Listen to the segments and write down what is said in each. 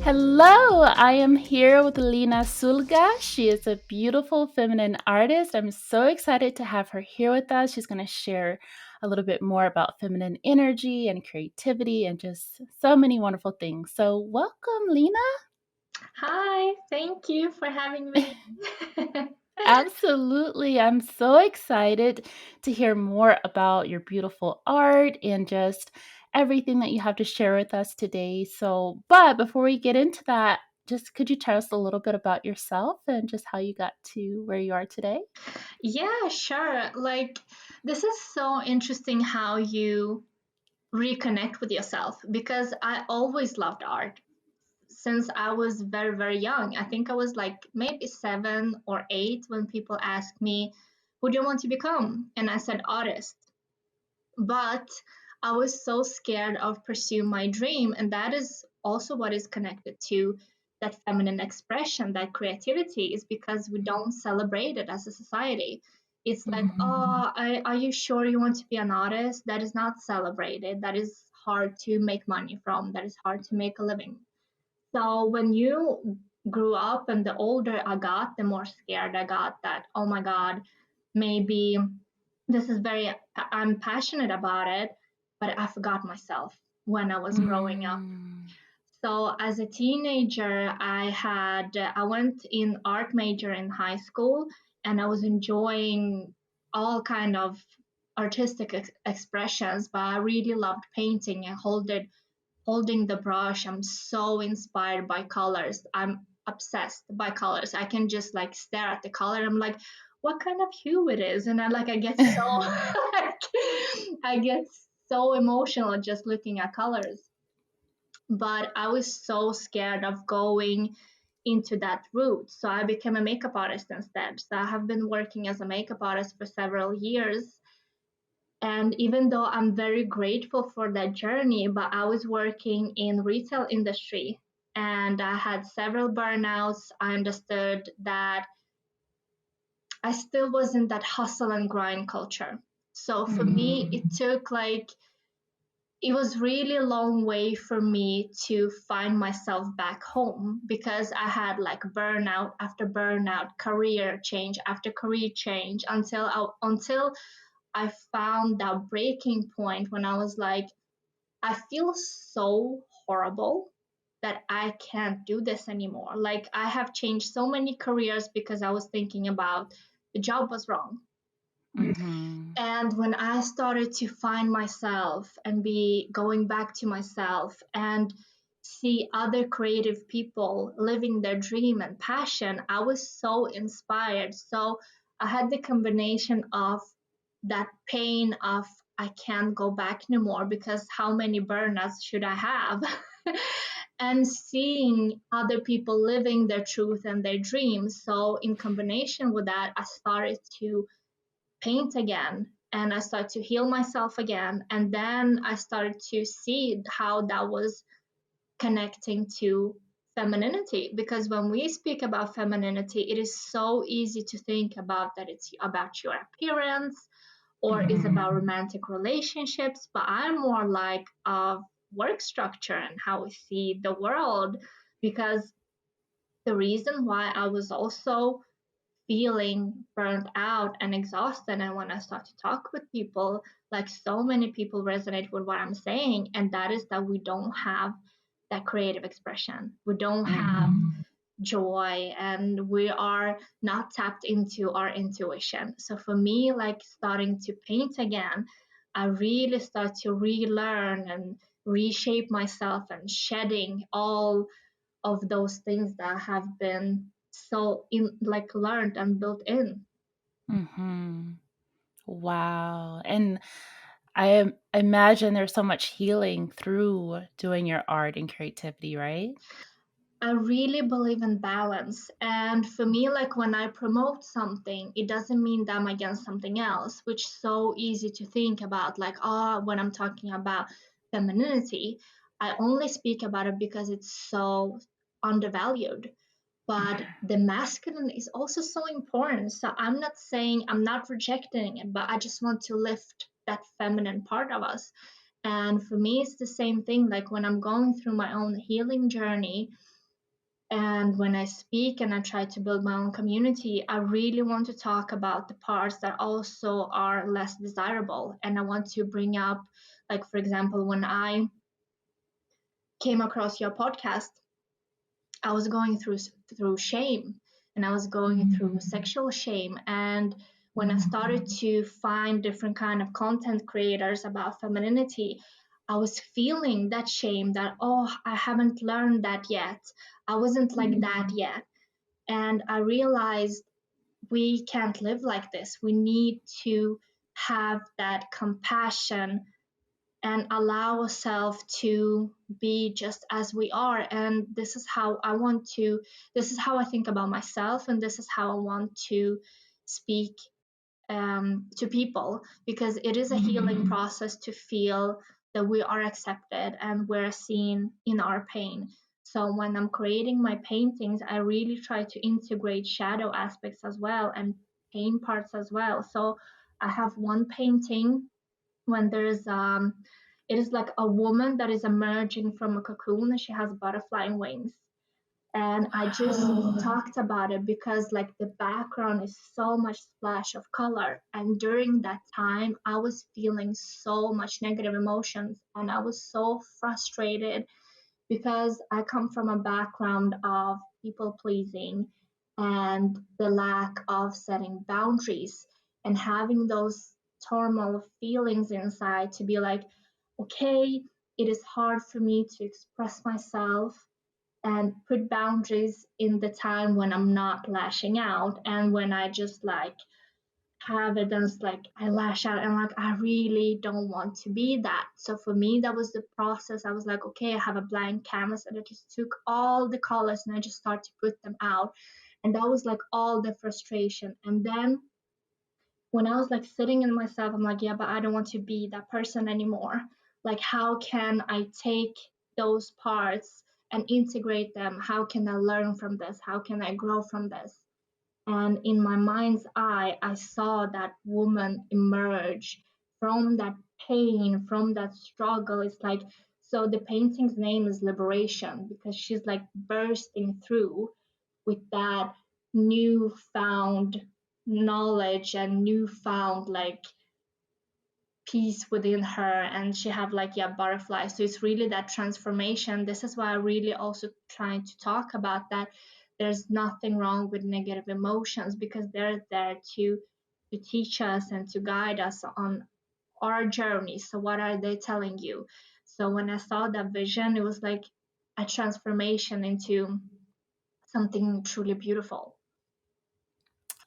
Hello, I am here with Lina Sulga. She is a beautiful feminine artist. I'm so excited to have her here with us. She's going to share a little bit more about feminine energy and creativity and just so many wonderful things. So, welcome, Lina. Hi, thank you for having me. Absolutely. I'm so excited to hear more about your beautiful art and just everything that you have to share with us today. But before we get into that, just could you tell us a little bit about yourself and just how you got to where you are today? Yeah, sure. This is so interesting how you reconnect with yourself because I always loved art since I was very, very young. I think I was like maybe 7 or 8 when people asked me, "Who do you want to become?" And I said, "Artist." But I was so scared of pursuing my dream, and that is also what is connected to that feminine expression, that creativity, is because we don't celebrate it as a society. It's like, Mhm. oh, are you sure you want to be an artist? That is not celebrated. That is hard to make money from. That is hard to make a living. So when you grew up and the older I got, the more scared I got that, oh my God, maybe this is very, I'm passionate about it, but I forgot myself when I was growing up. Mm. So as a teenager, I went in art major in high school, and I was enjoying all kind of artistic expressions, but I really loved painting and holding the brush. I'm so inspired by colors. I'm obsessed by colors. I can just like stare at the color. I'm like, what kind of hue it is? And I get so like, I get so emotional just looking at colors. But I was so scared of going into that route. So I became a makeup artist instead. So I have been working as a makeup artist for several years, and even though I'm very grateful for that journey, but I was working in retail industry and I had several burnouts. I understood that I still was in that hustle and grind culture. So for me, Mhm. it took it was really a long way for me to find myself back home because I had like burnout after burnout, career change after career change until I found that breaking point when I was like, I feel so horrible that I can't do this anymore. Like, I have changed so many careers because I was thinking about the job was wrong. Mhm. And when I started to find myself and be going back to myself and see other creative people living their dream and passion, I was so inspired. So I had the combination of that pain of I can't go back anymore because how many burnouts should I have? And seeing other people living their truth and their dreams. So in combination with that, I started to paint again and I started to heal myself again. And then I started to see how that was connecting to femininity. Because when we speak about femininity, it is so easy to think about that it's about your appearance or is about Mhm. romantic relationships. But I'm more like of work structure and how we see the world. Because the reason why I was also feeling burnt out and exhausted. And when I start to talk with people, like so many people resonate with what I'm saying, and that is that we don't have that creative expression. We don't have Mhm. joy and we are not tapped into our intuition. So for me, like starting to paint again, I really start to relearn and reshape myself and shedding all of those things that have been so in like learned and built in. Mhm. Wow. And I imagine there's so much healing through doing your art and creativity, right? I really believe in balance. And for me, like when I promote something, it doesn't mean that I'm against something else, which is so easy to think about. Like, oh, when I'm talking about femininity, I only speak about it because it's so undervalued. But the masculine is also so important. So I'm not saying I'm not rejecting it, but I just want to lift that feminine part of us. And for me, it's the same thing. Like when I'm going through my own healing journey, And when I speak and I try to build my own community, I really want to talk about the parts that also are less desirable. And I want to bring up, like, for example, when I came across your podcast, I was going through shame, and I was going through sexual shame. And when I started to find different kind of content creators about femininity, I was feeling that shame that, oh, I haven't learned that yet. I wasn't like that yet. And I realized we can't live like this. We need to have that compassion and allow ourselves to be just as we are. And this is how I think about myself, and this is how I want to speak to people, because it is a healing process to feel that we are accepted and we're seen in our pain. So when I'm creating my paintings, I really try to integrate shadow aspects as well and pain parts as well. So I have one painting when there's it is like a woman that is emerging from a cocoon and she has butterfly wings. And I just talked about it because like the background is so much splash of color, and during that time I was feeling so much negative emotions and I was so frustrated because I come from a background of people pleasing and the lack of setting boundaries, and having those turmoil feelings inside to be like, okay, it is hard for me to express myself and put boundaries in the time when I'm not lashing out, and when I just like have it and it's like I lash out and like I really don't want to be that. So for me, that was the process. I was like, okay, I have a blank canvas and I just took all the colors and I just started to put them out. And that was like all the frustration. And then when I was like sitting in myself, I'm like, yeah, but I don't want to be that person anymore. Like, how can I take those parts and integrate them? How can I learn from this? How can I grow from this? And in my mind's eye, I saw that woman emerge from that pain, from that struggle. It's like, so the painting's name is Liberation because she's like bursting through with that newfound knowledge and newfound like peace within her, and she have like, yeah, butterflies. So it's really that transformation. This is why I really also trying to talk about that there's nothing wrong with negative emotions, because they're there to teach us and to guide us on our journey. So what are they telling you? So when I saw that vision, it was like a transformation into something truly beautiful.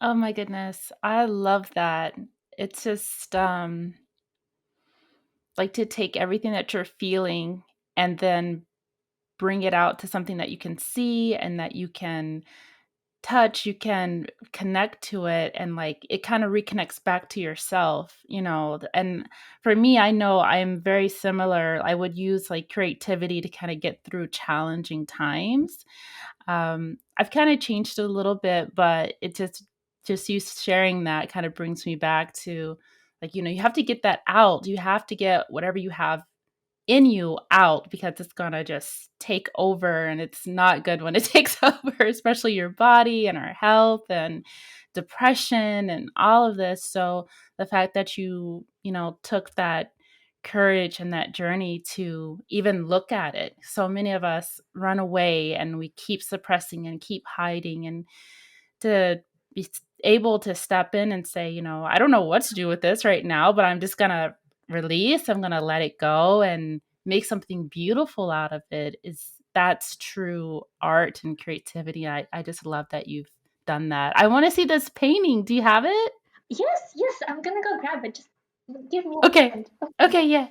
Oh my goodness. I love that. It's just like to take everything that you're feeling and then bring it out to something that you can see and that you can touch, you can connect to it, and like it kind of reconnects back to yourself, you know. And for me, I know I'm very similar. I would use like creativity to kind of get through challenging times. I've kind of changed it a little bit, but it just you sharing that kind of brings me back to like, you know, you have to get that out. You have to get whatever you have in you out because it's gonna just take over, and it's not good when it takes over, especially your body and our health and depression and all of this. So the fact that you know, took that courage and that journey to even look at it. So many of us run away and we keep suppressing and keep hiding, and to be able to step in and say, you know, I don't know what to do with this right now, but I'm just going to release, I'm going to let it go and make something beautiful out of it. Is that's true art and creativity. I just love that you've done that. I want to see this painting. Do you have it? Yes, yes, I'm gonna go grab it. Just give me a Okay. second. Okay, yeah.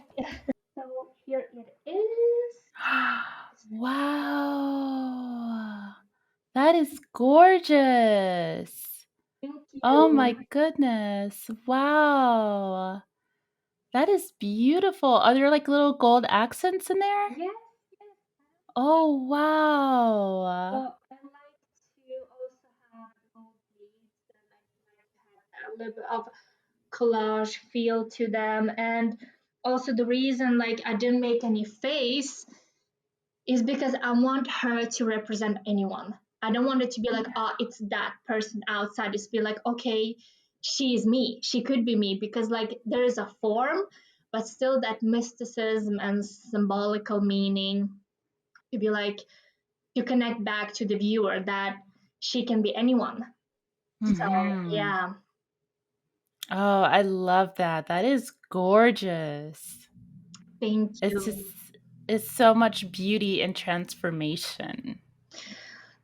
So here it is. Wow. That is gorgeous. Thank Oh you. my goodness. Wow. That is beautiful. Are there like little gold accents in there? Yes, yes. Oh, wow. Well, I like to also have gold beads, and I like to have a little bit of collage feel to them. And also the reason like I didn't make any face is because I want her to represent anyone. I don't want it to be like, oh, it's that person outside. Just be like, okay, she is me. She could be me, because like there is a form, but still that mysticism and symbolical meaning to be like to connect back to the viewer that she can be anyone. So Mhm. yeah, Oh, I love that. That is gorgeous. thank It's just you. it's so much beauty and transformation.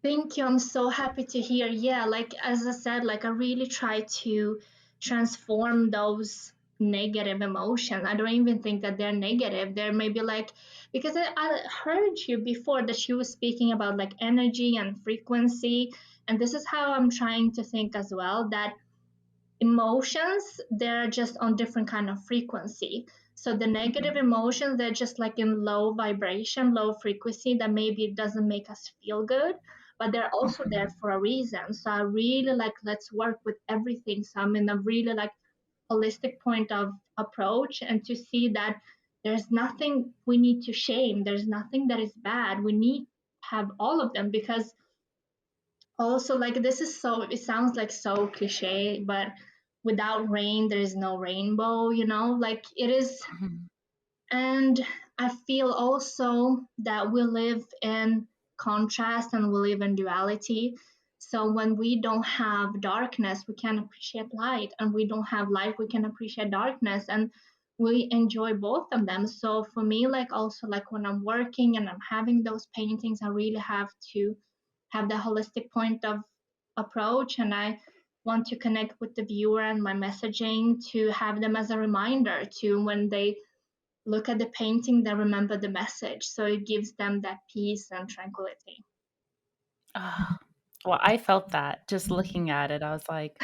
Thank you. I'm so happy to hear. Yeah, like as I said, like I really try to transform those negative emotions. I don't even think that they're negative. They're maybe like, because I heard you before that you were speaking about like energy and frequency. And this is how I'm trying to think as well, that emotions, they're just on different kind of frequency. So the negative Mhm. emotions, they're just like in low vibration, low frequency, that maybe it doesn't make us feel good, but they're also there Mhm. for a reason. So I really like, let's work with everything. So I'm in a really like holistic point of approach, and to see that there's nothing we need to shame, there's nothing that is bad, we need to have all of them. Because also, like, this is so, it sounds like so cliche, but without rain there is no rainbow, you know, like it is. Mhm. And I feel also that we live in contrast and we live in duality. So when we don't have darkness, we can appreciate light, and we don't have light, we can appreciate darkness, and we enjoy both of them. So for me, like also like when I'm working and I'm having those paintings, I really have to have the holistic point of approach, and I want to connect with the viewer and my messaging to have them as a reminder to, when they look at the painting, they remember the message. So it gives them that peace and tranquility. Ah, well, I felt that just looking at it. I was like,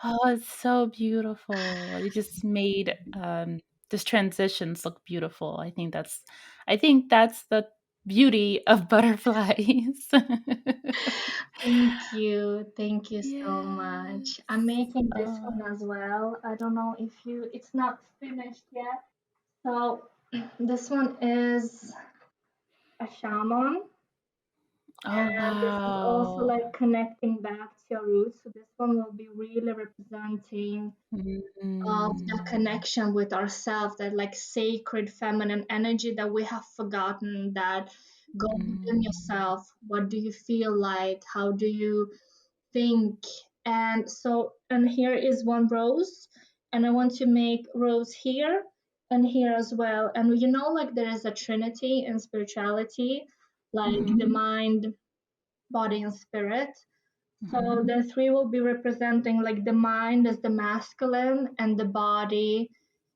"Oh, it's so beautiful." It just made, this transitions look beautiful. I think that's the beauty of butterflies. Thank you so Yes. much. I'm making this Oh. one as well. I don't know if you, it's not finished yet. So this one is a shaman, Oh, and this is also wow. like connecting back to your roots. So this one will be really representing of the Mm. connection with ourselves, that like sacred feminine energy that we have forgotten, that go within Mm. yourself. What do you feel like? How do you think? And so, and here is one rose, and I want to make rose here and here as well. And you know, like there is a trinity in spirituality, like the Mhm. mind, body, and spirit. So Mhm. the three will be representing like the mind is the masculine, and the body,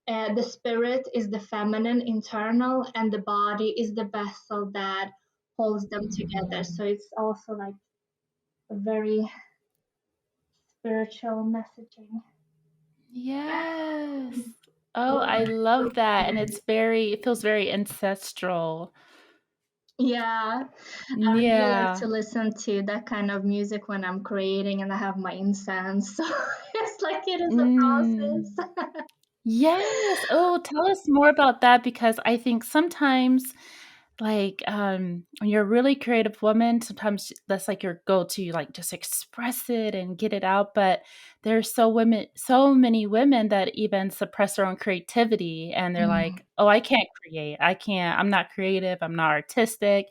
the spirit is the feminine, internal, and the body is the vessel that holds them together. So it's also like a very spiritual messaging. Yes. Oh, I love that, and it feels very ancestral. Yeah, I really like Yeah. to listen to that kind of music when I'm creating and I have my incense. So it's like it is a Mm. process. Yes. Oh, tell us more about that because I think sometimes, like, when you're a really creative woman, sometimes that's like your go-to, like just express it and get it out. But there's so many women that even suppress their own creativity and they're Mm. like, oh, I can't create. I'm not creative. I'm not artistic.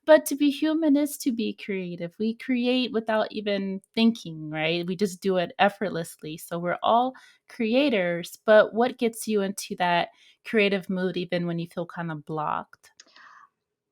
But to be human is to be creative. We create without even thinking, right? We just do it effortlessly. So we're all creators, but what gets you into that creative mood even when you feel kind of blocked?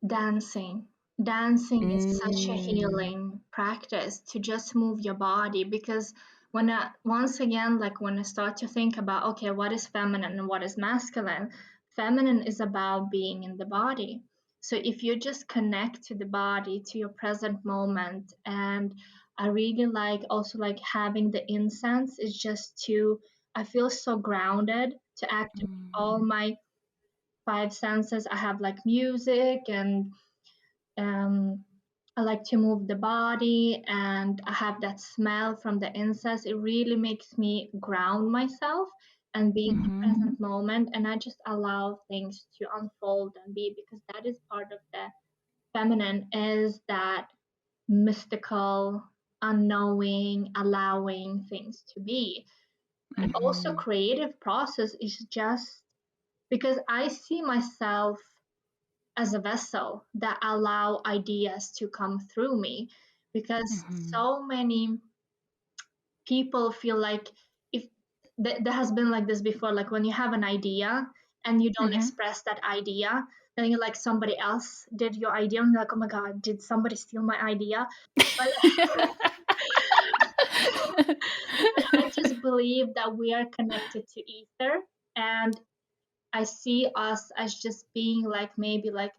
Dancing. Dancing is such a Mm. healing practice to just move your body, because when I, once again, like when I start to think about, okay, what is feminine and what is masculine? Feminine is about being in the body. So if you just connect to the body, to your present moment, and I really like also like having the incense is just to, I feel so grounded to activate all Mm. my five senses. I have like music, and um, I like to move the body, and I have that smell from the incense. It really makes me ground myself and be in the Mhm. present moment. And I just allow things to unfold and be, because that is part of the feminine is that mystical, unknowing, allowing things to be. But also, Mhm. creative process is just because I see myself as a vessel that allow ideas to come through me, because Mhm. so many people feel like, if there has been like this before, like when you have an idea and you don't Mhm. express that idea, then you're like, somebody else did your idea and you're like, oh my god, did somebody steal my idea? But I just believe that we are connected to ether, and I see us as just being like, maybe like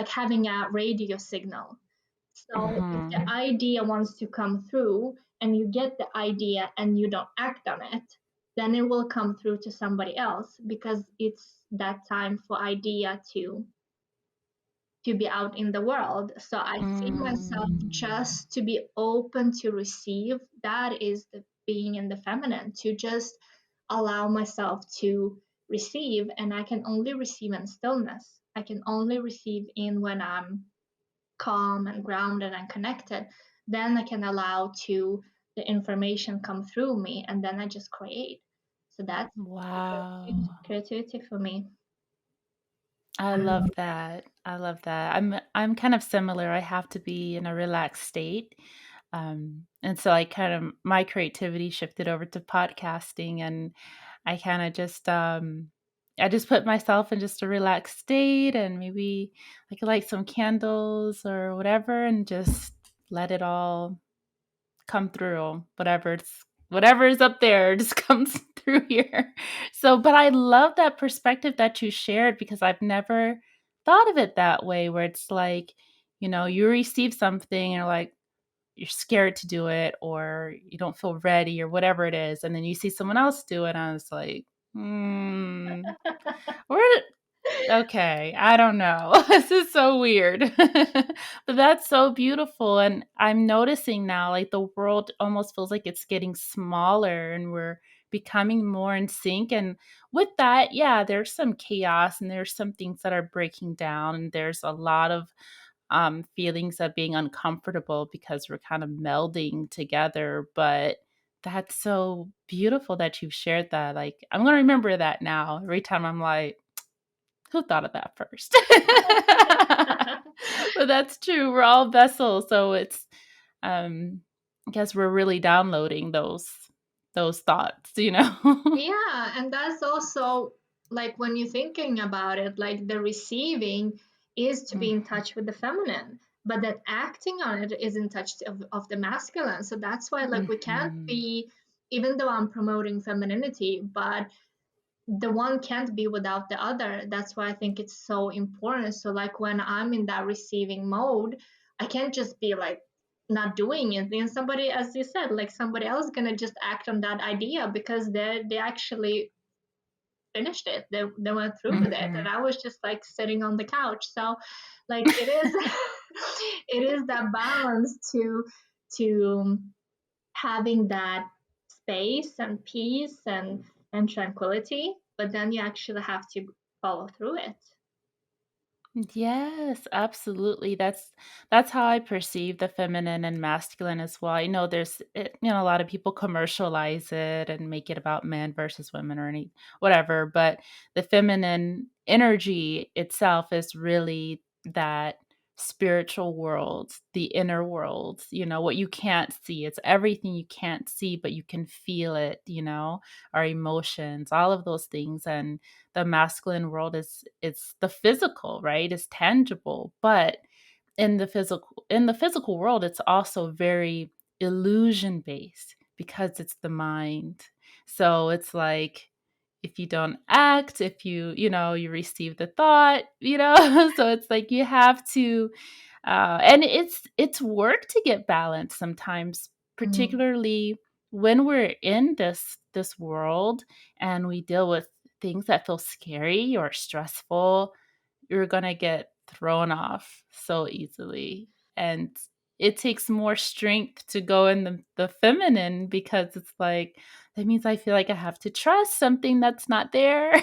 having a radio signal. So if the Mhm. idea wants to come through and you get the idea and you don't act on it, then it will come through to somebody else, because it's that time for idea to be out in the world. So I see myself Mm. just to be open to receive. That is the being in the feminine, to just allow myself to receive. And I can only receive in stillness. I can only receive in when I'm calm and grounded and connected. Then I can allow to the information come through me, and then I just create. So that's Wow. creativity for me. I love that. I love that. I'm kind of similar. I have to be in a relaxed state. And so I kind of my creativity shifted over to podcasting, and I kind of just I just put myself in just a relaxed state, and maybe I could light some candles or whatever and just let it all come through. Whatever is up there just comes through here. So, but I love that perspective that you shared, because I've never thought of it that way, where it's like, you receive something and you're like, you're scared to do it, or you don't feel ready, or whatever it is, and then you see someone else do it and I was like, where okay, I don't know. This is so weird. But that's so beautiful, and I'm noticing now, like, the world almost feels like it's getting smaller and we're becoming more in sync, and with that, yeah, there's some chaos and there's some things that are breaking down, and there's a lot of, feelings of being uncomfortable because we're kind of melding together, but that's so beautiful that you've shared that, like, I'm gonna remember that now every time I'm like, who thought of that first? But that's true. We're all vessels, so it's I guess we're really downloading those thoughts. Yeah, and that's also like, when you're thinking about it, like the receiving is to be in Mhm, touch with the feminine, but that acting on it is in touch of the masculine. So that's why, like, we can't mhm, be, even though I'm promoting femininity, but the one can't be without the other. That's why I think it's so important. So like, when I'm in that receiving mode, I can't just be like not doing it. Then somebody, as you said, like somebody else gonna just act on that idea, because they actually finished it. They went through with it, and mhm. I was just like sitting on the couch. So like, it is it is that balance to having that space and peace and tranquility, but then you actually have to follow through it. Yes, absolutely. That's how I perceive the feminine and masculine as well. I know a lot of people commercialize it and make it about men versus women or any whatever, but the feminine energy itself is really that spiritual world, the inner world, what you can't see. It's everything you can't see, but you can feel it, our emotions, all of those things. And the masculine world is it's the physical, right? It's tangible, but in the physical world, it's also very illusion based because it's the mind. So it's like, if you don't act, if you receive the thought. So it's like you have to and it's work to get balance sometimes, Mm. particularly when we're in this world and we deal with things that feel scary or stressful. You're gonna get thrown off so easily, and it takes more strength to go in the feminine, because it's like, that means I feel like I have to trust something that's not there.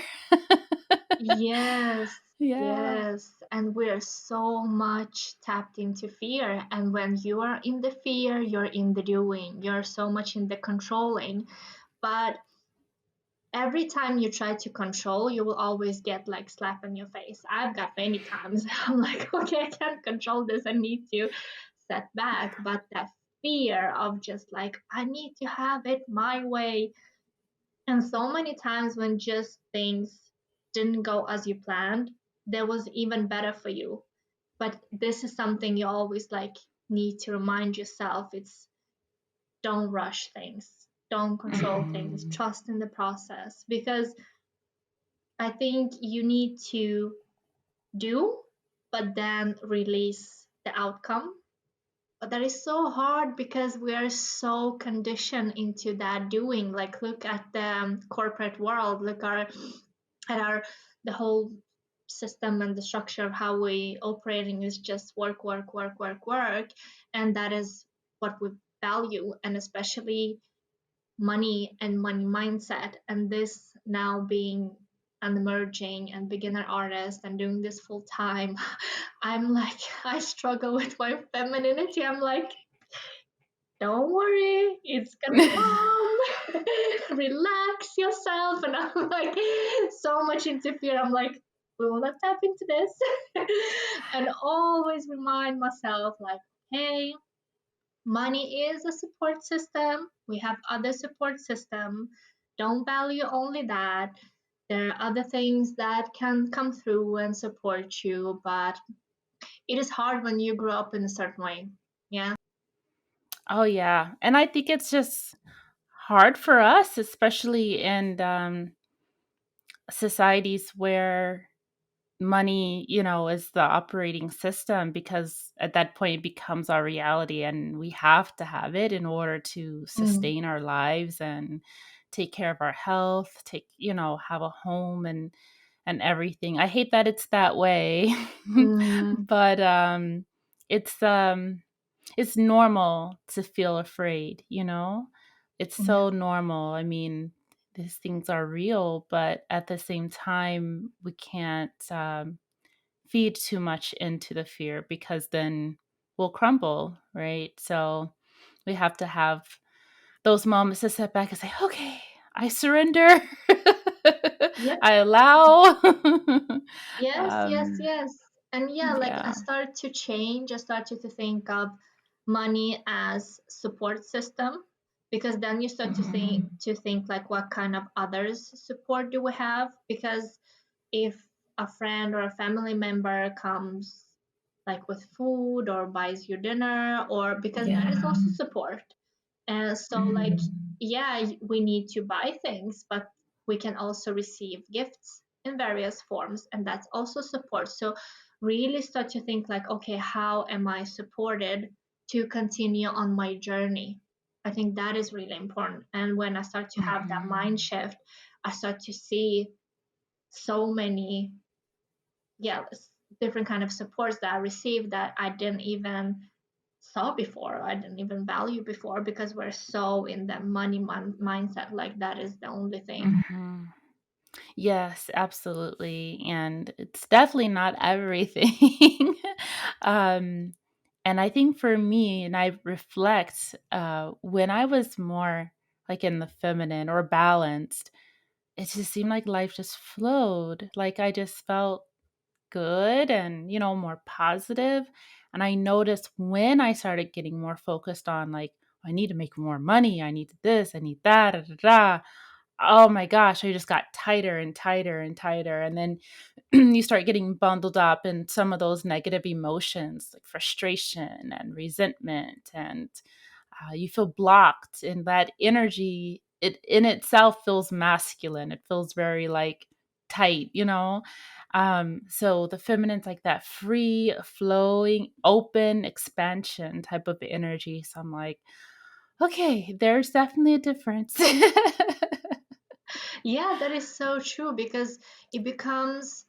Yes. Yeah. Yes, and we're so much tapped into fear. And when you are in the fear, you're in the doing, you're so much in the controlling. But every time you try to control, you will always get like slap in your face. I've got many times. I'm like, okay, I can't control this. I need to set back. But that fear of just like, I need to have it my way. And so many times when just things didn't go as you planned, there was even better for you. But this is something you always like need to remind yourself. It's don't rush things. Don't control things. Mhm. Trust in the process because I think you need to do, but then release the outcome. But that is so hard because we are so conditioned into that doing. Like, look at the corporate world. Look at our the whole system and the structure of how we operating is just work, work, work, work, work, and that is what we value, and especially money and money mindset. And this now being an emerging and beginner artist and doing this full time, I'm like, I struggle with my femininity. I'm like, don't worry, it's gonna come. Relax yourself. And I'm like, so much into fear. I'm like, we will not tap into this. And always remind myself, like, hey, money is a support system. We have other support system. Don't value only that. There are other things that can come through and support you, but it is hard when you grow up in a certain way. Yeah. Oh, yeah. And I think it's just hard for us, especially in societies where money, is the operating system, because at that point it becomes our reality and we have to have it in order to Mm, sustain our lives and take care of our health, have a home and everything. I hate that it's that way. mm, But it's it's normal to feel afraid, It's yeah. so normal. I mean, these things are real, but at the same time, we can't feed too much into the fear because then we'll crumble, right? So we have to have those moments to step back and say, okay, I surrender. Yep. I allow. Yes, yes, um, yes. And yeah, like I yeah. started to change. I started to think of money as support system because then you start to Mhm. think like what kind of others support do we have? Because if a friend or a family member comes like with food or buys you dinner or because that is Yeah. also support. And so, like, Mhm. yeah, we need to buy things, but we can also receive gifts in various forms, and that's also support. So, really start to think, like, okay, how am I supported to continue on my journey? I think that is really important. And when I start to have that mind Mhm. shift, I start to see so many, yeah, different kind of supports that I received that I didn't even saw before. I didn't even value before because we're so in the money mindset. Like that is the only thing. Mhm. Yes, absolutely, and it's definitely not everything. um, and I think for me, and I reflect, when I was more like in the feminine or balanced, it just seemed like life just flowed. Like I just felt good and, more positive. And I noticed when I started getting more focused on like, I need to make more money, I need this, I need that, da, da, da. Oh my gosh, I just got tighter and tighter and tighter. And then you start getting bundled up in some of those negative emotions like frustration and resentment, and you feel blocked. And that energy, it in itself feels masculine. It feels very like tight, so the feminine's like that free flowing open expansion type of energy. So I'm like, okay, there's definitely a difference. Yeah, that is so true because it becomes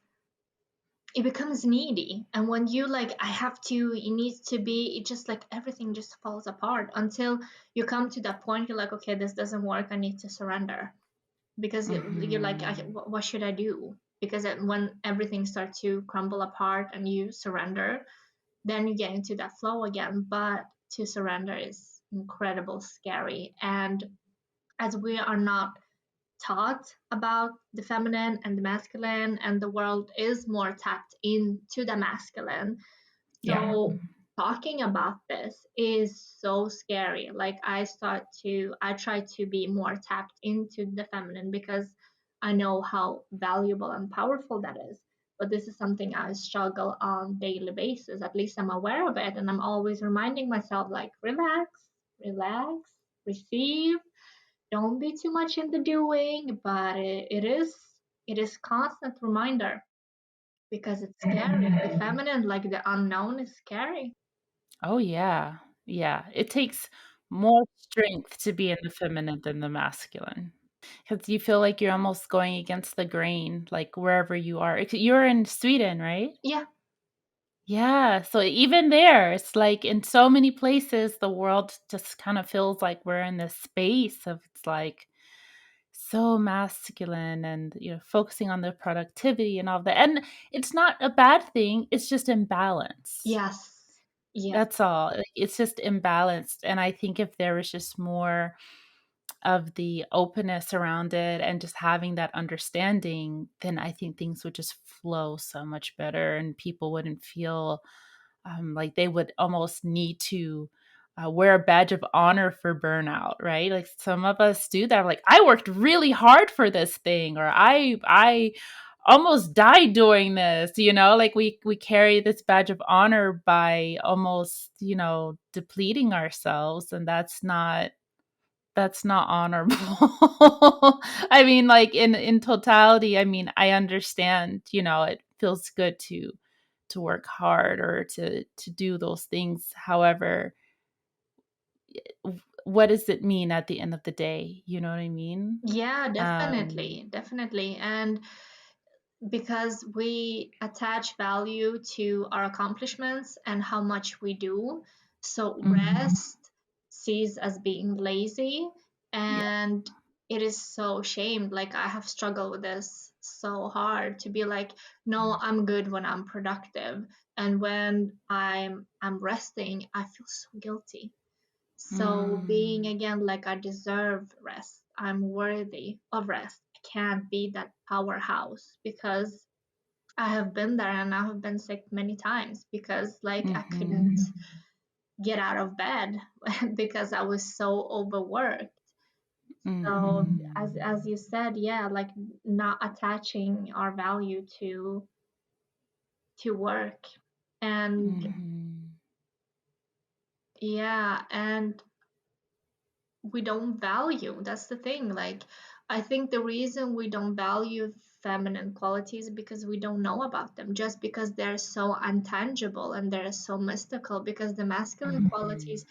it becomes needy. And when you like I have to, it needs to be, it just like everything just falls apart until you come to that point you're like, okay, this doesn't work, I need to surrender. Because you're like, Mhm. what should I do? because when everything starts to crumble apart and you surrender, then you get into that flow again. But to surrender is incredible scary. And as we are not taught about the feminine and the masculine, and the world is more tapped into the masculine, Yeah. so talking about this is so scary. Like I try to be more tapped into the feminine because I know how valuable and powerful that is. But this is something I struggle on daily basis. At least I'm aware of it, and I'm always reminding myself like relax, relax, receive. Don't be too much in the doing, but it is constant reminder because it's scary. The feminine, like the unknown, is scary. Oh, yeah. Yeah. It takes more strength to be in the feminine than the masculine, because you feel like you're almost going against the grain, like, wherever you are. You're in Sweden, right? Yeah, Yeah, so even there, it's like in so many places, the world just kind of feels like we're in this space of it's like so masculine and focusing on the productivity and all that. And it's not a bad thing, it's just imbalanced. yes, yes, That's all. Like, it's just imbalanced. And I think if there was just more of the openness around it and just having that understanding, then I think things would just flow so much better and people wouldn't feel like they would almost need to wear a badge of honor for burnout, right? Like some of us do that. Like I worked really hard for this thing, or I almost died doing this. Like we carry this badge of honor by almost depleting ourselves, and that's not honorable. I mean, like in totality, I mean, I understand, it feels good to work hard or to do those things. However, what does it mean at the end of the day? You know what I mean? yeah, Um, definitely, definitely. And because we attach value to our accomplishments and how much we do. So mhm. rest sees as being lazy, Yeah. and it is so shamed. Like I have struggled with this so hard to be like, no, I'm good when I'm productive. And when I'm resting, I feel so guilty. So being Mm, again like I deserve rest. I'm worthy of rest. I can't be that powerhouse because I have been there and I have been sick many times because like I couldn't mhm, get out of bed because I was so overworked. So mhm, as you said, yeah, like not attaching our value to work. And mhm, yeah, and we don't value. That's the thing. Like, I think the reason we don't value feminine qualities because we don't know about them, just because they're so untangible and they're so mystical. Because the masculine mhm, qualities,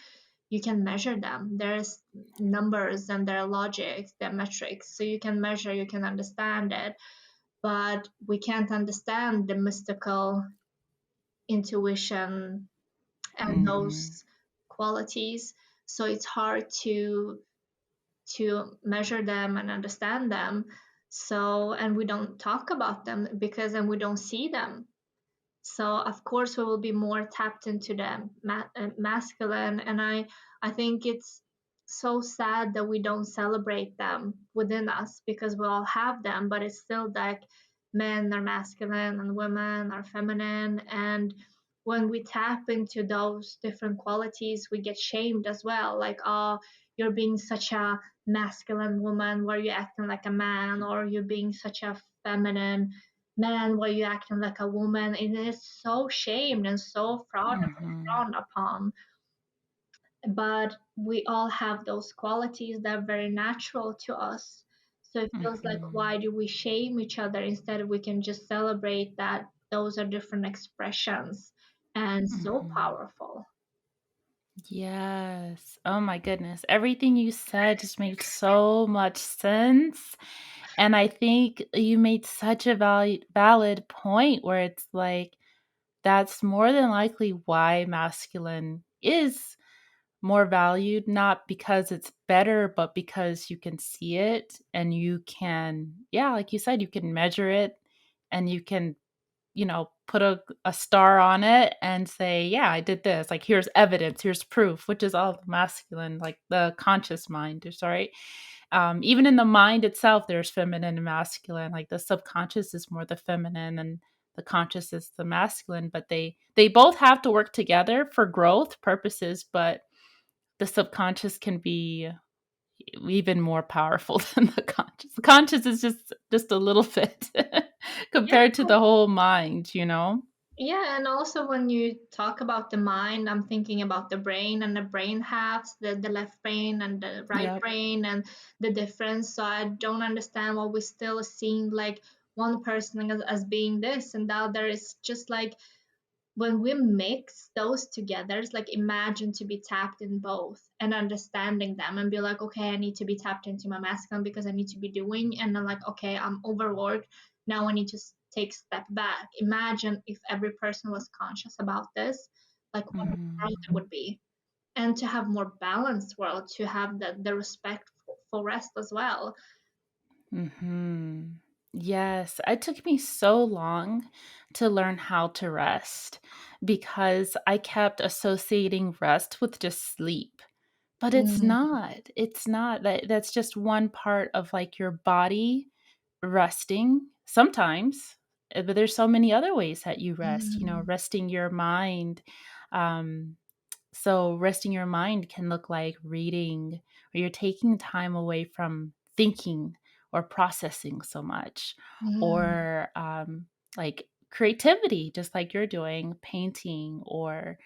you can measure them. There's numbers and there are logics, there are metrics. So you can measure, you can understand it. But we can't understand the mystical intuition and mhm, those qualities. So it's hard to measure them and understand them. So, and we don't talk about them because then we don't see them. So of course we will be more tapped into the masculine, and I think it's so sad that we don't celebrate them within us because we all have them, but it's still like men are masculine and women are feminine, and when we tap into those different qualities we get shamed as well, like, oh, you're being such a masculine woman where you're acting like a man, or you're being such a feminine man why you acting like a woman. It is so shamed and so mhm, frowned upon. But we all have those qualities that are very natural to us. So it feels like mhm, why do we shame each other instead we can just celebrate that those are different expressions and so mhm. powerful. Yes. Oh my goodness. Everything you said just made so much sense. And I think you made such a valid point where it's like that's more than likely why masculine is more valued, not because it's better, but because you can see it and you can, yeah, like you said, you can measure it. and you can, put a star on it and say, yeah, I did this. Like, here's evidence, here's proof, which is all the masculine, like the conscious mind. Sorry. Even in the mind itself, there's feminine and masculine. Like the subconscious is more the feminine and the conscious is the masculine, but they both have to work together for growth purposes, but the subconscious can be even more powerful than the conscious. The conscious is just a little bit Yeah. compared to the whole mind. Yeah, and also when you talk about the mind, I'm thinking about the brain and the brain halves, the left brain and the right Yep. brain and the difference. So I don't understand why we still seem like one person as being this and the other is just like when we mix those together, it's like imagine to be tapped in both and understanding them and be like, okay, I need to be tapped into my masculine because I need to be doing. And then, like, okay, I'm overworked. Now I need to take a step back. Imagine if every person was conscious about this, like what the world Mhm. it would be. And to have more balanced world, to have the respect for rest as well. Mhm. Yes, it took me so long to learn how to rest because I kept associating rest with just sleep. But it's Mm, not. It's not. That's just one part of like your body resting sometimes. But there's so many other ways that you rest, mm, resting your mind. Um so resting your mind can look like reading, or you're taking time away from thinking or processing so much, mm, or like creativity, just like you're doing, painting or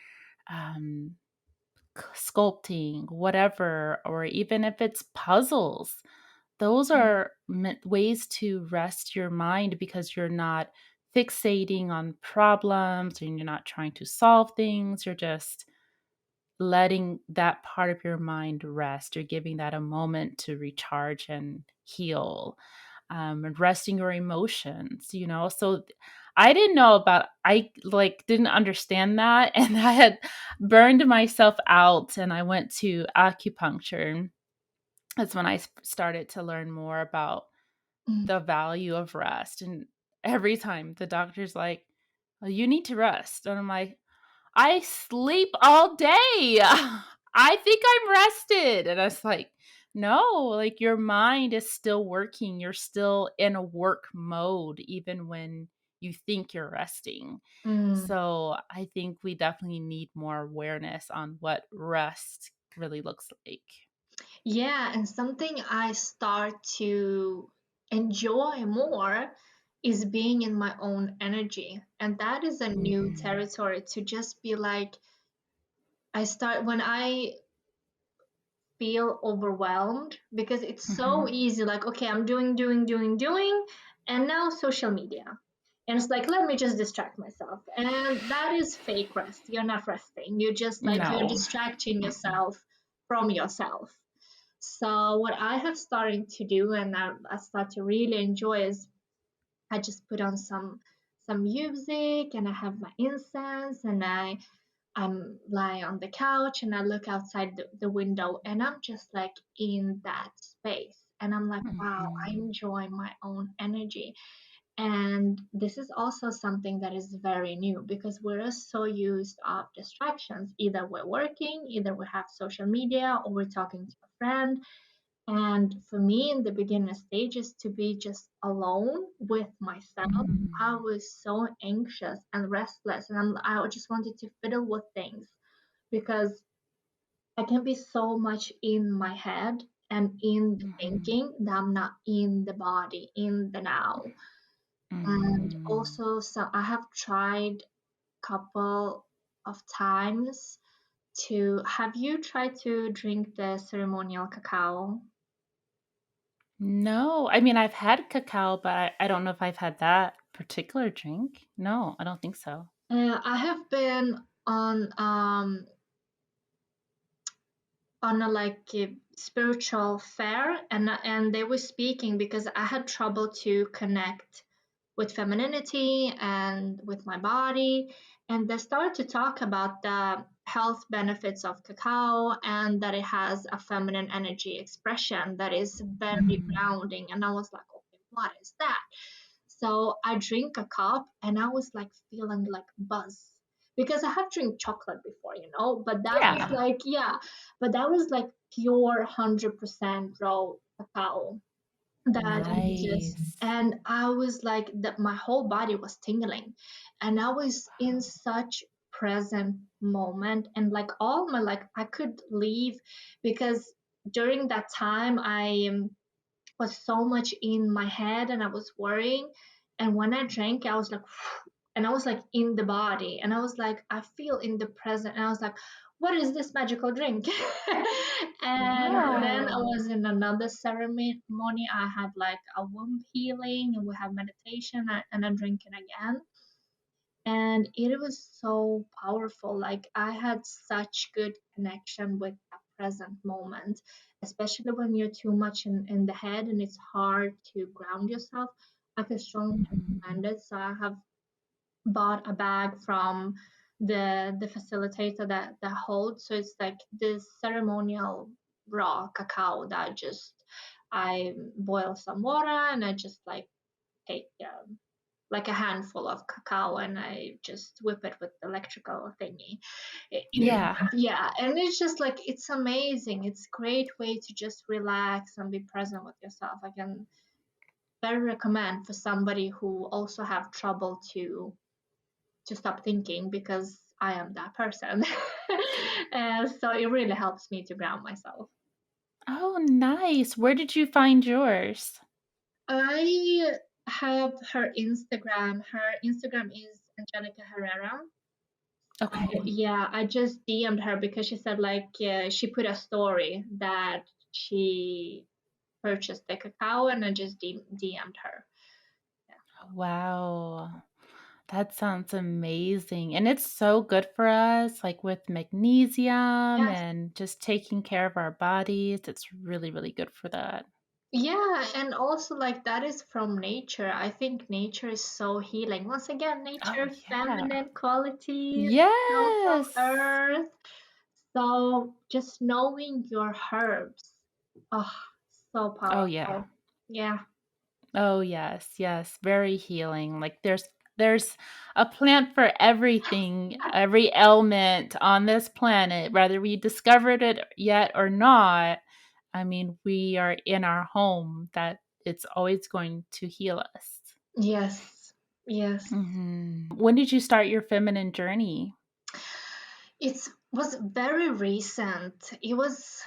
um, sculpting, whatever, or even if it's puzzles. Those are ways to rest your mind because you're not fixating on problems and you're not trying to solve things. You're just letting that part of your mind rest. You're giving that a moment to recharge and heal, and resting your emotions. So I didn't know about, I like didn't understand that. And I had burned myself out and I went to acupuncture. That's when I started to learn more about mm, the value of rest. And every time the doctor's like, well, you need to rest. And I'm like, I sleep all day. I think I'm rested. And I was like, no, like your mind is still working. You're still in a work mode, even when you think you're resting. mm. So I think we definitely need more awareness on what rest really looks like. Yeah, and something I start to enjoy more is being in my own energy. And that is a new Mhm. territory to just be like, I start when I feel overwhelmed because it's so Mhm. easy, like, okay, I'm doing, and now social media. And it's like, let me just distract myself. And that is fake rest. You're not resting. You're just like, you're No. distracting Mm-mm. yourself from yourself. So what I have started to do and I start to really enjoy is I just put on some music and I have my incense and I'm lying on the couch and I look outside the window and I'm just like in that space and I'm like, wow, I Mhm. enjoy my own energy. And this is also something that is very new because we're so used of distractions. Either we're working, either we have social media or we're talking to a friend, and for me, in the beginner stages, to be just alone with myself, I Mhm. was so anxious and restless, and I just wanted to fiddle with things because I can be so much in my head and in the Mhm. thinking that I'm not in the body, in the now. And Mhm. also, so I have tried couple of times to. Have you tried to drink the ceremonial cacao? No, I mean, I've had cacao, but I don't know if I've had that particular drink. No, I don't think so. I have been on a like a spiritual fair and they were speaking because I had trouble to connect with femininity and with my body, and they started to talk about the health benefits of cacao and that it has a feminine energy expression that is very Mhm. grounding, and I was like, okay, what is that? So I drink a cup and I was like feeling like buzz because I have drank chocolate before, but that was Yeah. like, yeah, but that was like pure 100% raw cacao that I just, Nice. and I was like that my whole body was tingling, and I was in such present moment, and like all my, like I could leave because during that time I was so much in my head and I was worrying. And when I drank, I was like, and I was like in the body, and I was like, I feel in the present, and I was like, what is this magical drink? And then I Wow. was in another ceremony. I had like a womb healing, and we have meditation, and I'm drinking again. And it was so powerful. Like I had such good connection with a present moment, especially when you're too much in the head and it's hard to ground yourself. I can strongly Mhm. recommend it. So I have bought a bag from the facilitator that holds. So it's like this ceremonial raw cacao that I boil some water and I just like take like a handful of cacao and I just whip it with the electrical thingy. Yeah. Yeah, and it's just like it's amazing. It's a great way to just relax and be present with yourself. I can very recommend for somebody who also have trouble to stop thinking because I am that person. So it really helps me to ground myself. Oh, nice. Where did you find yours? I have her Instagram. Her Instagram is Angelica Herrera. Okay. Yeah, I just DM'd her because she said like she put a story that she purchased the cacao, and I just DM'd her. Wow. That sounds amazing. And it's so good for us, like with magnesium Yes. and just taking care of our bodies. It's really, really good for that. Yeah, and also like that is from nature. I think nature is so healing. Once again, Oh, nature, yeah. feminine qualities, from Yes. earth. So just knowing your herbs, oh, so Oh, yeah. powerful. Yeah. Oh, yes, yes, very healing. Like there's a plant for everything, every ailment on this planet, whether we discovered it yet or not. I mean, we are in our home that it's always going to heal us. Yes. Yes. When did you start your feminine journey? It was very recent. It was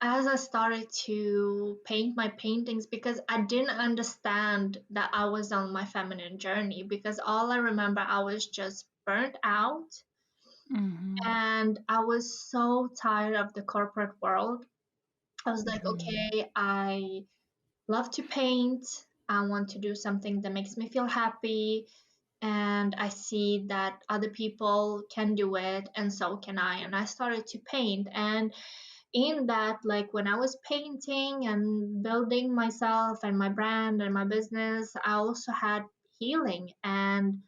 as I started to paint my paintings because I didn't understand that I was on my feminine journey because all I remember I was just burnt out Mhm. and I was so tired of the corporate world. I was like, Mhm. okay, I love to paint. I want to do something that makes me feel happy. And I see that other people can do it, and so can I. And I started to paint. And in that, like when I was painting and building myself and my brand and my business, I also had healing. And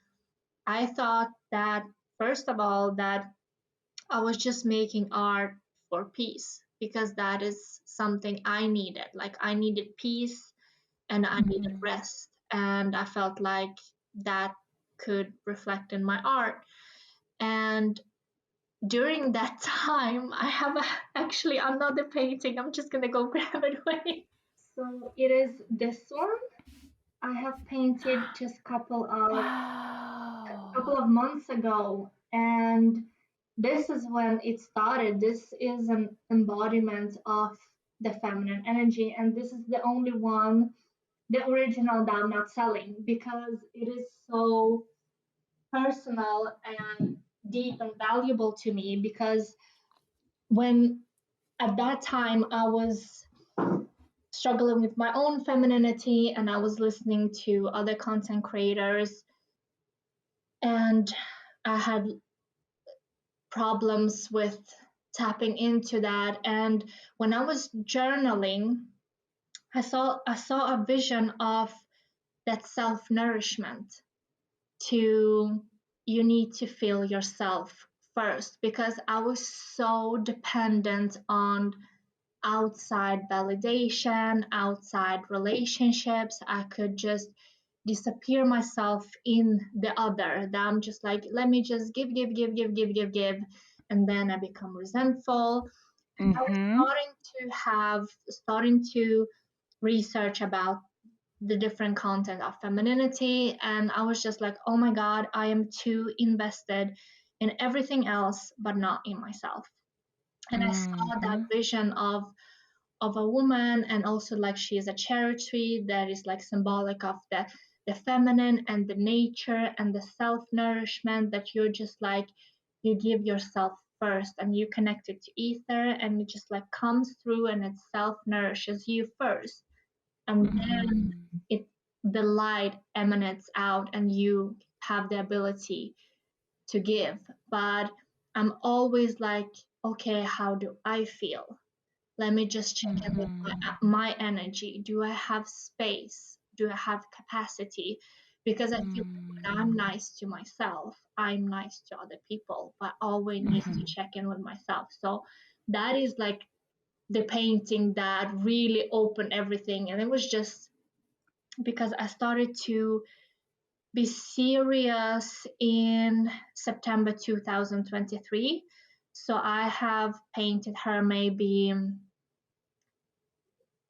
I thought that, first of all, that I was just making art for peace because that is something I needed. Like I needed peace and I needed Mhm. rest. And I felt like that could reflect in my art. And during that time, I have actually another painting. I'm just gonna go grab it away. So it is this one. I have painted just couple Wow. of months ago, and this is when it started. This is an embodiment of the feminine energy, and this is the only one, the original that I'm not selling because it is so personal and deep and valuable to me because when at that time I was struggling with my own femininity and I was listening to other content creators and I had problems with tapping into that. And when I was journaling, I saw a vision of that self-nourishment to you need to feel yourself first because I was so dependent on outside validation, outside relationships. I could just disappear myself in the other, that I'm just like, let me just give, and then I become resentful. And I was Mm-hmm. starting to research about the different content of femininity, and I was just like, oh my god, I am too invested in everything else but not in myself. And I saw that Mm-hmm. vision of a woman, and also like she is a cherry tree that is like symbolic of the feminine and the nature and the self nourishment, that you're just like, you give yourself first and you connect it to ether, and it just like comes through and it self nourishes you first, and then Mm-hmm. it the light emanates out and you have the ability to give. But I'm always like, okay, how do I feel? Let me just check in with Mm-hmm. my energy. Do I have space? Do I have capacity? Because I feel like when I'm nice to myself, I'm nice to other people, but always needs to Mm-hmm. check in with myself. So that is like the painting that really opened everything. And it was just because I started to be serious in September 2023. So I have painted her maybe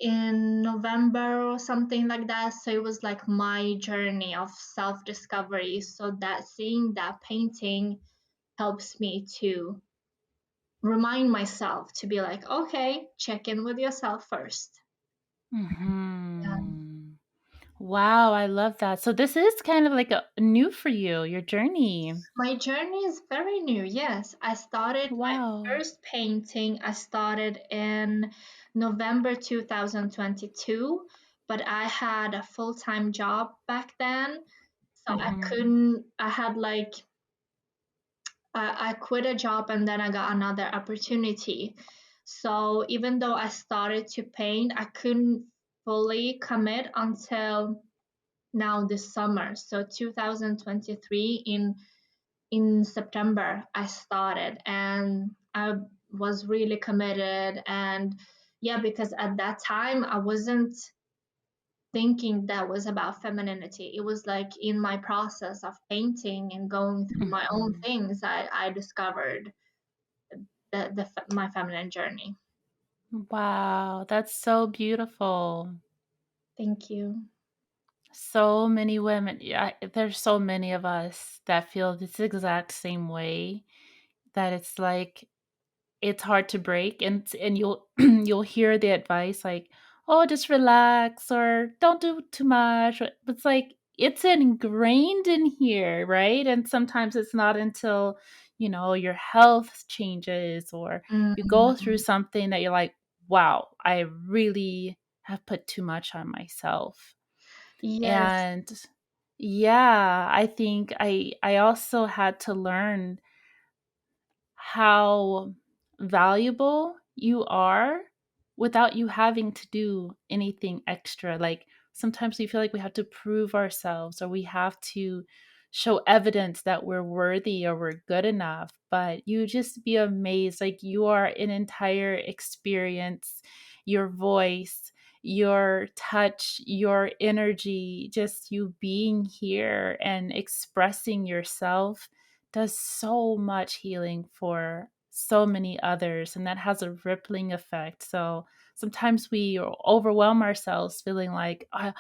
in November or something like that. So it was like my journey of self discovery. So that seeing that painting helps me to remind myself to be like, okay, check in with yourself first. Yeah. Mm-hmm. Wow, I love that. So this is kind of like a new for you, your journey. My journey is very new. Yes, I started my Wow. first painting. I started in November 2022, but I had a full-time job back then. So I Mm-hmm. couldn't, I had like, I quit a job and then I got another opportunity. So even though I started to paint, I couldn't fully commit until now this summer. So 2023 in September I started, and I was really committed. And yeah, because at that time I wasn't thinking that was about femininity. It was like in my process of painting and going through my own Mm-hmm. things, I discovered my feminine journey. Wow, that's so beautiful. Thank you. So many women, yeah, there's so many of us that feel this exact same way, that it's like it's hard to break, and you'll you'll hear the advice like, "Oh, just relax," or "Don't do too much." But it's like it's ingrained in here, right? And sometimes it's not until, your health changes or you go through Mm, something that you're like, "Wow, I really have put too much on myself." yes. And yeah, I think I also had to learn how valuable you are without you having to do anything extra. Like sometimes we feel like we have to prove ourselves or we have to show evidence that we're worthy or we're good enough. But you just be amazed. Like you are an entire experience, your voice, your touch, your energy, just you being here and expressing yourself does so much healing for so many others, and that has a rippling effect. So sometimes we overwhelm ourselves feeling like I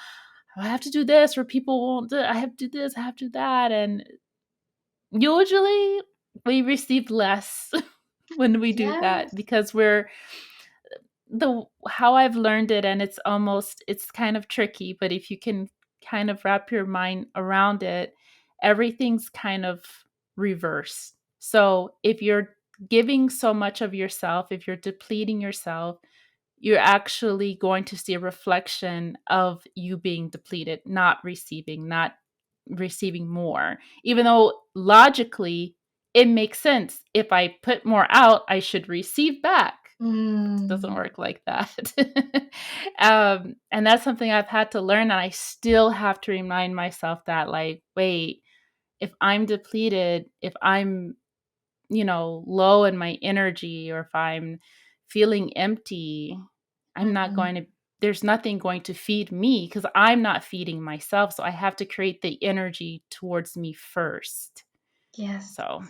have to do this or people won't do it. I have to do this, I have to do that, and usually we receive less when we do that Yes. because we're the how I've learned it, and it's kind of tricky, but if you can kind of wrap your mind around it, everything's kind of reverse. So if you're giving so much of yourself, if you're depleting yourself, you're actually going to see a reflection of you being depleted, not receiving more. Even though logically it makes sense. If I put more out, I should receive back. Doesn't Mm, work like that. And that's something I've had to learn. And I still have to remind myself that, like, wait, if I'm depleted, if I'm, low in my energy, or if I'm feeling empty, I'm not going mm, to there's nothing going to feed me because I'm not feeding myself. So I have to create the energy towards me first. Yes. So,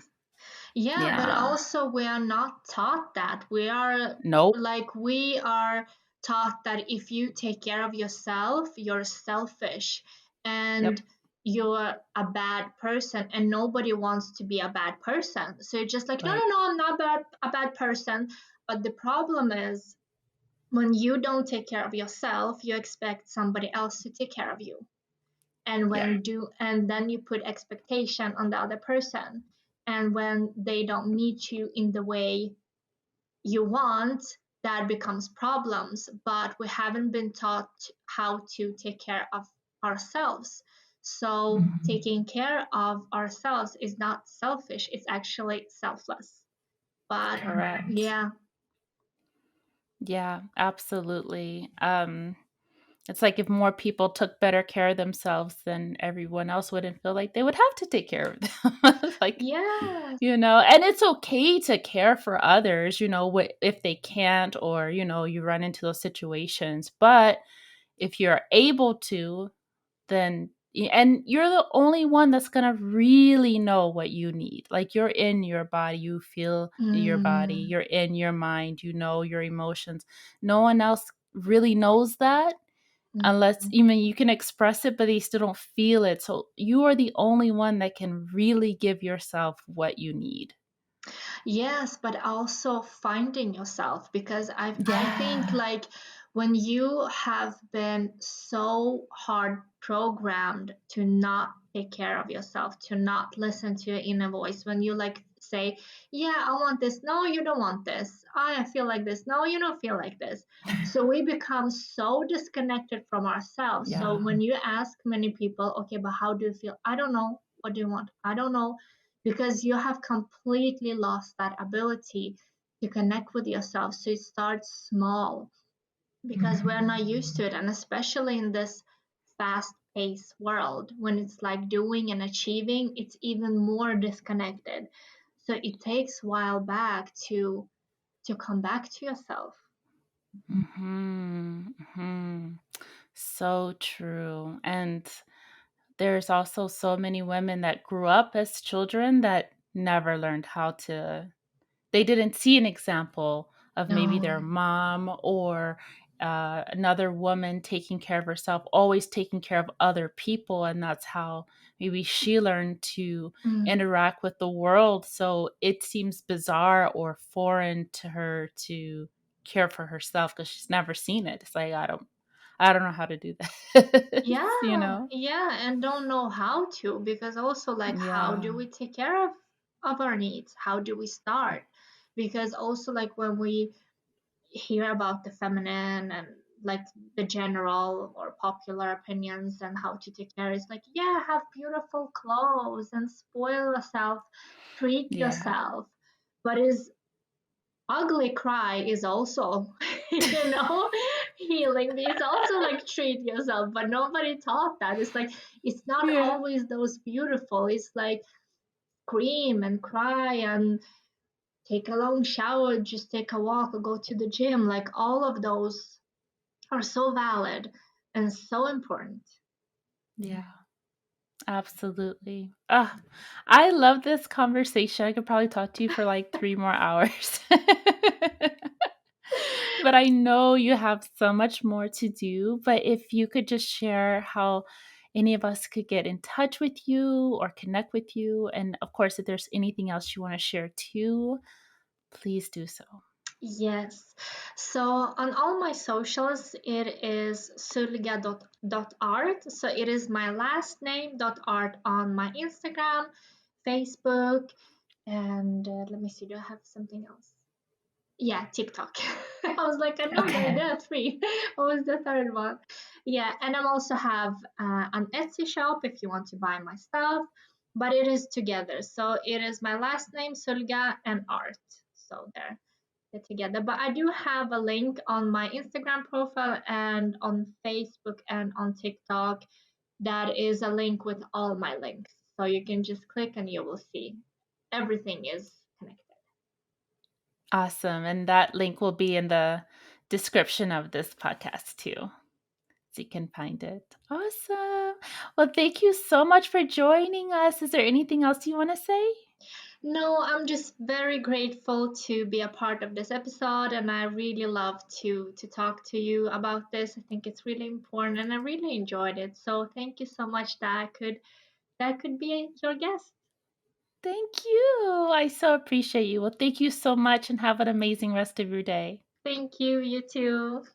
Yeah, but yeah. also we are not taught that. Nope. We are taught that if you take care of yourself, you're selfish and Yep. you're a bad person, and nobody wants to be a bad person. So you're just like, no, Right. no, no, I'm not a bad person. But the problem is when you don't take care of yourself, you expect somebody else to take care of you. Yeah. And then you put expectation on the other person, and when they don't meet you in the way you want, that becomes problems. But we haven't been taught how to take care of ourselves. So Mhm. taking care of ourselves is not selfish, it's actually selfless. But Correct. yeah. Yeah, absolutely. It's like if more people took better care of themselves, then everyone else wouldn't feel like they would have to take care of them. Like, Yes. and it's okay to care for others, if they can't, or, you run into those situations. But if you're able to, then, and you're the only one that's going to really know what you need. Like, you're in your body, you feel your body, Mm, you're in your mind, your emotions. No one else really knows that unless mm. even you can express it, but they still don't feel it. So you are the only one that can really give yourself what you need. Yes, but also finding yourself, because I think Yeah. like when you have been so hard programmed to not take care of yourself, to not listen to your inner voice, when you like say, yeah, I want this. No, you don't want this. I feel like this. No, you don't feel like this. So we become so disconnected from ourselves. So Yeah. when you ask many people, okay, but how do you feel? I don't know. What do you want? I don't know, because you have completely lost that ability to connect with yourself. So it starts small because we're Mhm. not used to it. And especially in this fast paced world, when it's like doing and achieving, it's even more disconnected. So it takes a while back to come back to yourself. Mhm. Mhm. So true. And there's also so many women that grew up as children that never learned how to they didn't see an example of maybe No. their mom or another woman taking care of herself, always taking care of other people. And that's how maybe she learned to Mm. interact with the world. So it seems bizarre or foreign to her to care for herself because she's never seen it. It's like, I don't know how to do that. Yeah, yeah, and don't know how to, because also like how Yeah. do we take care of our needs? How do we start? Because also like when we hear about the feminine and like the general or popular opinions and how to take care, is like, yeah, have beautiful clothes and spoil yourself, treat Yeah. yourself. But is ugly cry is also healing. It's also like treat yourself, but nobody taught that. It's like it's not Yeah. always those beautiful. It's like scream and cry and take a long shower, just take a walk or go to the gym. Like all of those are so valid and so important. Yeah. Absolutely. I love this conversation. I could probably talk to you for like 3 more hours. But I know you have so much more to do. But if you could just share how any of us could get in touch with you or connect with you. And of course, if there's anything else you want to share too, please do so. Yes. So on all my socials, it is sulga.art. So it is my last name dot art on my Instagram, Facebook, and let me see, do I have something else? Yeah, TikTok. I was like, I know Okay. there are three. What was the third one? Yeah, and I also have an Etsy shop if you want to buy my stuff, but it is together. So it is my last name, Sulga, and art. So there it together. But I do have a link on my Instagram profile and on Facebook and on TikTok. That is a link with all my links. So you can just click and you will see everything is connected. Awesome. And that link will be in the description of this podcast too, so you can find it. Awesome. Well, thank you so much for joining us. Is there anything else you want to say? No, I'm just very grateful to be a part of this episode, and I really love to talk to you about this. I think it's really important, and I really enjoyed it. So thank you so much that I could be your guest. Thank you. I so appreciate you. Well, thank you so much and have an amazing rest of your day. Thank you. You too.